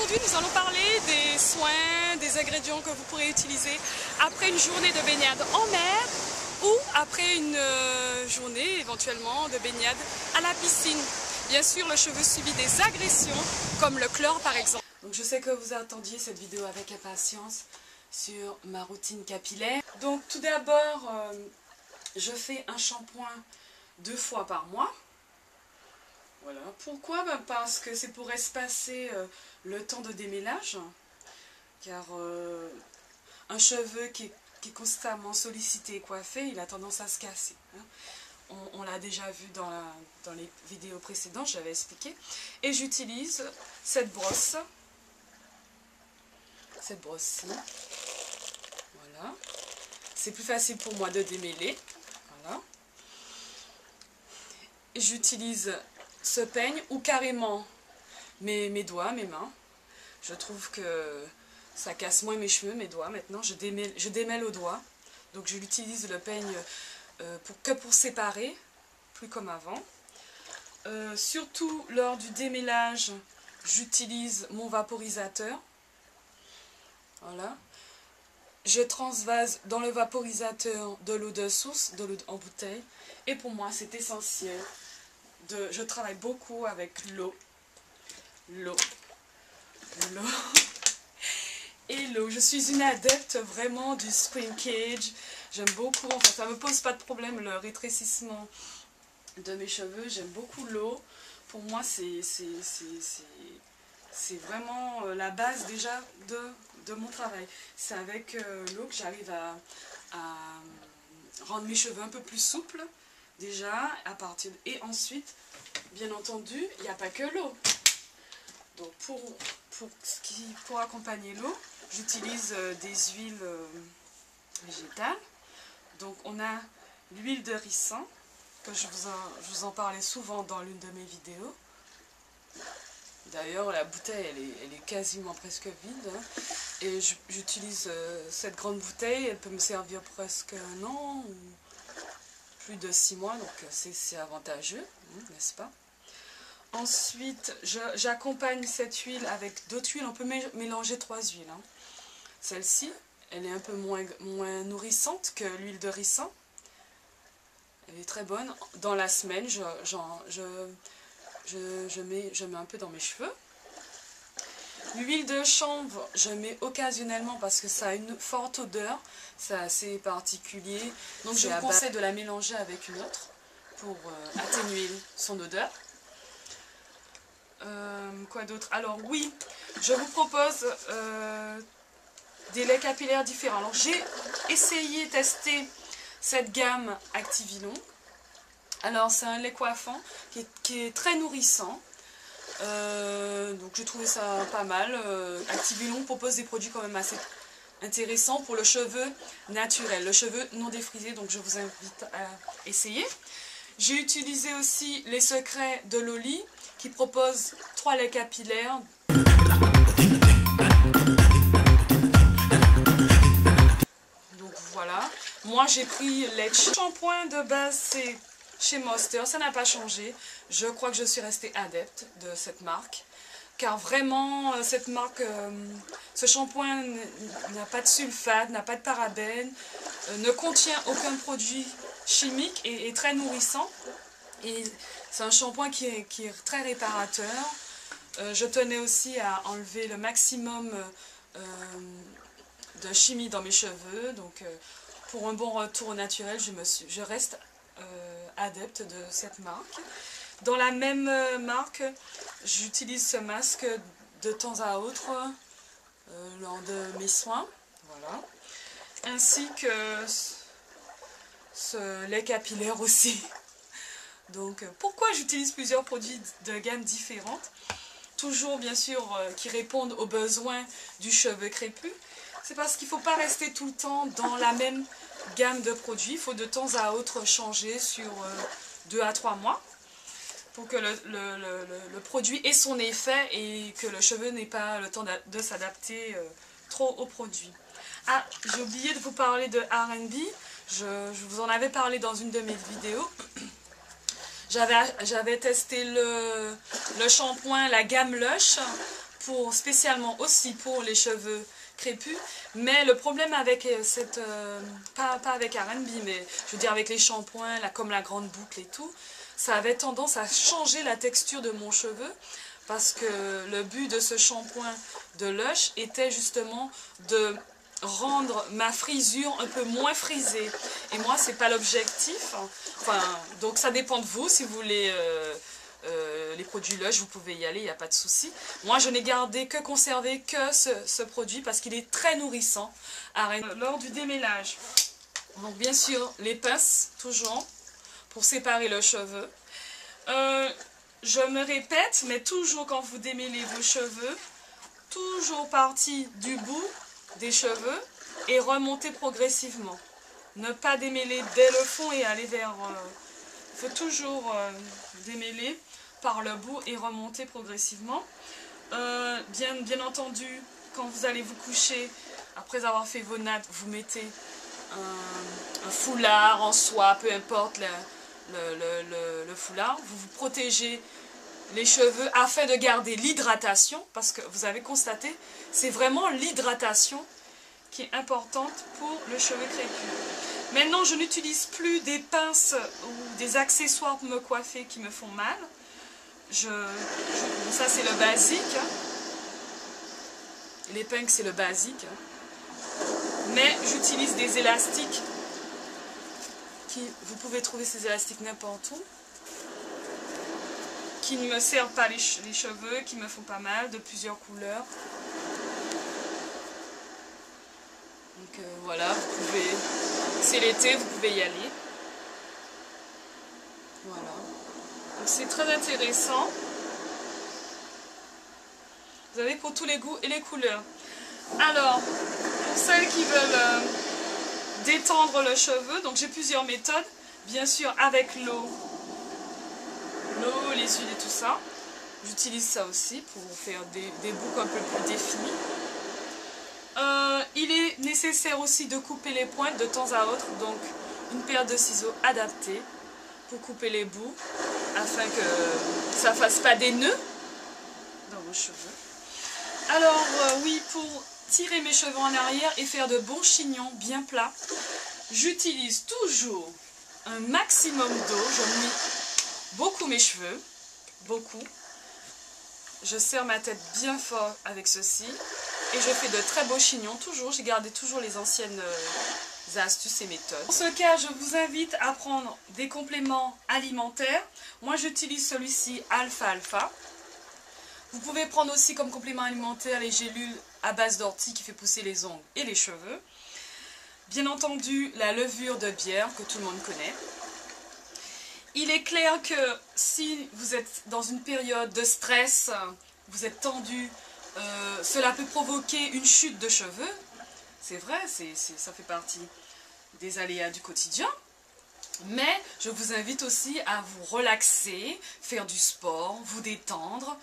aujourd'hui, nous allons parler des soins, des ingrédients que vous pourrez utiliser après une journée de baignade en mer ou après une journée éventuellement de baignade à la piscine. Bien sûr, le cheveu subit des agressions comme le chlore par exemple. Donc je sais que vous attendiez cette vidéo avec impatience sur ma routine capillaire. Donc tout d'abord, je fais un shampoing 2 fois par mois. Voilà. Pourquoi? Parce que c'est pour espacer le temps de démêlage, car un cheveu qui est constamment sollicité et coiffé, il a tendance à se casser. Hein. On l'a déjà vu dans les vidéos précédentes, j'avais expliqué. Et j'utilise cette brosse. Cette brosse-ci. Voilà. C'est plus facile pour moi de démêler. Voilà. J'utilise ce peigne ou carrément mes doigts, mes mains. Je trouve que ça casse moins mes cheveux, mes doigts. Maintenant, je démêle au doigt. Donc, je l'utilise le peigne que pour séparer, plus comme avant. Surtout lors du démêlage, j'utilise mon vaporisateur. Voilà. Je transvase dans le vaporisateur de l'eau de source, de l'eau en bouteille. Et pour moi, c'est essentiel. Je travaille beaucoup avec l'eau et l'eau. Je suis une adepte vraiment du shrinkage. J'aime beaucoup, enfin ça me pose pas de problème le rétrécissement de mes cheveux. J'aime beaucoup l'eau. Pour moi c'est vraiment la base déjà de mon travail. C'est avec l'eau que j'arrive à rendre mes cheveux un peu plus souples. Déjà, et ensuite, bien entendu, il n'y a pas que l'eau. Donc, pour accompagner l'eau, j'utilise des huiles végétales. Donc, on a l'huile de ricin, que je vous en parlais souvent dans l'une de mes vidéos. D'ailleurs, la bouteille, elle est quasiment presque vide. Hein. Et j'utilise cette grande bouteille, elle peut me servir presque un an ou plus de 6 mois, donc c'est avantageux, n'est-ce pas? Ensuite, j'accompagne cette huile avec d'autres huiles. On peut mélanger 3 huiles. Hein. Celle-ci, elle est un peu moins nourrissante que l'huile de ricin. Elle est très bonne. Dans la semaine, je mets un peu dans mes cheveux. L'huile de chanvre, je mets occasionnellement parce que ça a une forte odeur. C'est assez particulier. Donc je vous conseille de la mélanger avec une autre pour atténuer son odeur. Quoi d'autre? Alors oui, je vous propose des laits capillaires différents. Alors j'ai essayé, testé cette gamme Activilon. Alors c'est un lait coiffant qui est très nourrissant. Donc j'ai trouvé ça pas mal. Activilon propose des produits quand même assez intéressants pour le cheveu naturel, le cheveu non défrisé, donc je vous invite à essayer. J'ai utilisé aussi les secrets de Loli qui propose 3 laits capillaires. Donc voilà, moi j'ai pris les shampoings de base, c'est chez Monster, ça n'a pas changé. Je crois que je suis restée adepte de cette marque. Car vraiment, cette marque, ce shampoing n'a pas de sulfate, n'a pas de parabènes, ne contient aucun produit chimique et est très nourrissant. Et c'est un shampoing qui est très réparateur. Je tenais aussi à enlever le maximum de chimie dans mes cheveux. Donc pour un bon retour au naturel, je reste adepte de cette marque. Dans la même marque, j'utilise ce masque de temps à autre lors de mes soins, voilà. Ainsi que ce lait capillaire aussi. Donc pourquoi j'utilise plusieurs produits de gamme différentes, toujours bien sûr qui répondent aux besoins du cheveu crépus. C'est parce qu'il ne faut pas rester tout le temps dans la même gamme de produits. Il faut de temps à autre changer sur 2 à 3 mois. Pour que le produit ait son effet et que le cheveu n'ait pas le temps de s'adapter trop au produit. Ah, j'ai oublié de vous parler de R&B. Je vous en avais parlé dans une de mes vidéos. J'avais testé le shampoing, la gamme Lush, spécialement aussi pour les cheveux crépus, mais le problème avec cette, pas avec R&B, mais je veux dire avec les shampoings, comme la grande boucle et tout, ça avait tendance à changer la texture de mon cheveu, parce que le but de ce shampoing de Lush était justement de rendre ma frisure un peu moins frisée. Et moi, c'est pas l'objectif. Enfin, donc ça dépend de vous. Si vous voulez les produits Lush, vous pouvez y aller, il n'y a pas de souci. Moi, je n'ai conservé que ce produit parce qu'il est très nourrissant lors du démêlage. Donc bien sûr, les pinces, toujours, pour séparer le cheveu. Je me répète, mais toujours quand vous démêlez vos cheveux, toujours partir du bout des cheveux et remonter progressivement. Ne pas démêler dès le fond et aller vers... il faut toujours démêler par le bout et remonter progressivement. Bien entendu, quand vous allez vous coucher, après avoir fait vos nattes, vous mettez un foulard en soie, peu importe le foulard. Vous vous protégez les cheveux afin de garder l'hydratation, parce que vous avez constaté, c'est vraiment l'hydratation qui est importante pour le cheveu crépus. Maintenant, je n'utilise plus des pinces ou des accessoires pour me coiffer qui me font mal. Ça, c'est le basique. L'épingle, c'est le basique. Mais j'utilise des élastiques. Vous pouvez trouver ces élastiques n'importe où. Qui ne me servent pas les cheveux, qui me font pas mal, de plusieurs couleurs. Donc voilà, vous pouvez, c'est l'été, vous pouvez y aller. Voilà. Donc c'est très intéressant. Vous avez pour tous les goûts et les couleurs. Alors, pour celles qui veulent détendre le cheveu, donc j'ai plusieurs méthodes. Bien sûr avec l'eau, les huiles et tout ça. J'utilise ça aussi pour faire des boucles un peu plus définies. Il est nécessaire aussi de couper les pointes de temps à autre, donc une paire de ciseaux adaptés pour couper les bouts afin que ça ne fasse pas des nœuds dans vos cheveux. Alors oui, pour tirer mes cheveux en arrière et faire de bons chignons bien plats, j'utilise toujours un maximum d'eau. Je mouille beaucoup mes cheveux, beaucoup. Je serre ma tête bien fort avec ceci et je fais de très beaux chignons. Toujours, j'ai gardé toujours les anciennes astuces et méthodes. Dans ce cas, je vous invite à prendre des compléments alimentaires. Moi, j'utilise celui-ci Alpha. Vous pouvez prendre aussi comme complément alimentaire les gélules à base d'ortie qui fait pousser les ongles et les cheveux. Bien entendu, la levure de bière que tout le monde connaît. Il est clair que si vous êtes dans une période de stress, vous êtes tendu, cela peut provoquer une chute de cheveux. C'est vrai, ça fait partie des aléas du quotidien. Mais je vous invite aussi à vous relaxer, faire du sport, vous détendre.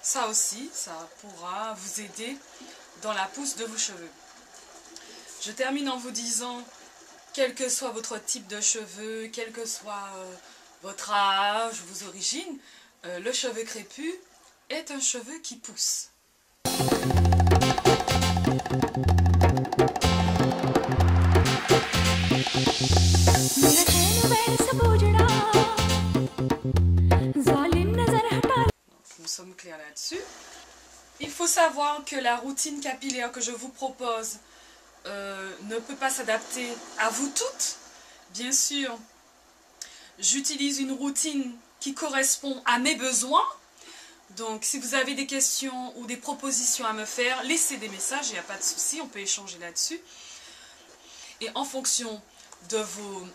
Ça aussi, ça pourra vous aider dans la pousse de vos cheveux. Je termine en vous disant, quel que soit votre type de cheveux, quel que soit votre âge, vos origines, le cheveu crépus est un cheveu qui pousse. Nous sommes clairs là-dessus. Il faut savoir que la routine capillaire que je vous propose ne peut pas s'adapter à vous toutes. Bien sûr, j'utilise une routine qui correspond à mes besoins. Donc, si vous avez des questions ou des propositions à me faire, laissez des messages, il n'y a pas de souci, on peut échanger là-dessus. Et en fonction de vos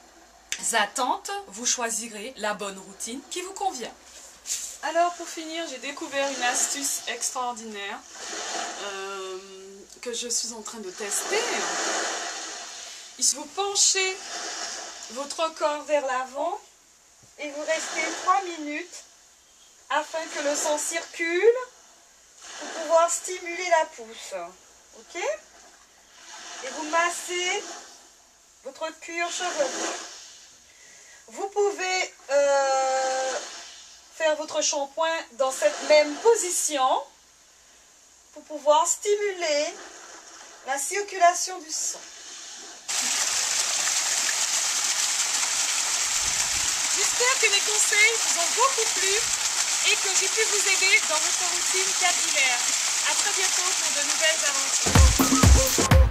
attentes, vous choisirez la bonne routine qui vous convient. Alors, pour finir, j'ai découvert une astuce extraordinaire que je suis en train de tester. Vous penchez votre corps vers l'avant et vous restez 3 minutes afin que le sang circule pour pouvoir stimuler la pousse. Ok? Et vous massez votre cuir chevelu. Vous pouvez faire votre shampoing dans cette même position pour pouvoir stimuler la circulation du sang. J'espère que mes conseils vous ont beaucoup plu et que j'ai pu vous aider dans votre routine capillaire. A très bientôt pour de nouvelles aventures.